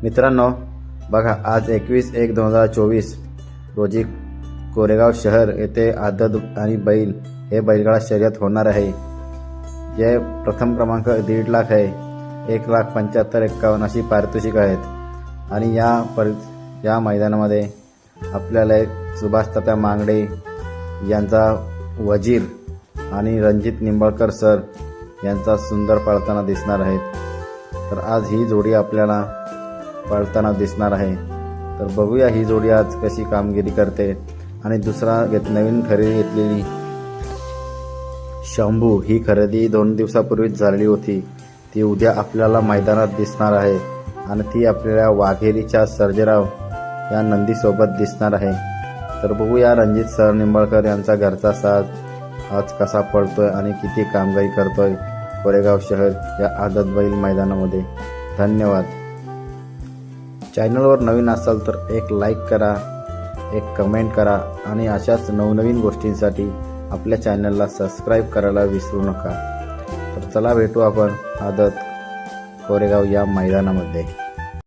मित्रांनो बघा, आज 21/1/2024 रोजी कोरेगाव शहर येथे आदत आणि बैल हे बैलगाडा शर्यत होणार आहे। जे प्रथम क्रमांक 1.5 लाख आहे, 1,75,51 अशी पारितोषिक आहेत। आणि या मैदानामध्ये आपल्याला एक सुभाष तात्या मांगडे यांचा वजीर आणि रणजित निंबाळकर सर यांचा सुंदर पळताना दिसणार आहेत। तर आज ही जोडी आपल्याला पळताना दिसणार आहे। तर बघूया ही जोडी आज कशी कामगिरी करते। आणि दुसरा नवीन खरेदी घेतलेली शंभू ही खरेदी 2 दिवसापूर्वीच झालेली होती। ती उद्या आपल्याला मैदानात दिसणार आहे आणि ती आपल्याला वाघेरीच्या सर्जेराव या नंदीसोबत दिसणार आहे। तर बघूया रणजित सर निंबाळकर यांचा घरचा साथ आज कसा पळतोय आणि किती कामगिरी करतोय कोरेगाव शहर या आदत बैल मैदानामध्ये। धन्यवाद। चॅनलवर नवीन असाल तर एक लाईक करा, एक कमेंट करा आणि अशाच नवनवीन गोष्टींसाठी आपल्या चॅनलला सबस्क्राईब करायला विसरू नका। तर चला भेटू आपण आदत कोरेगाव या मैदानामध्ये।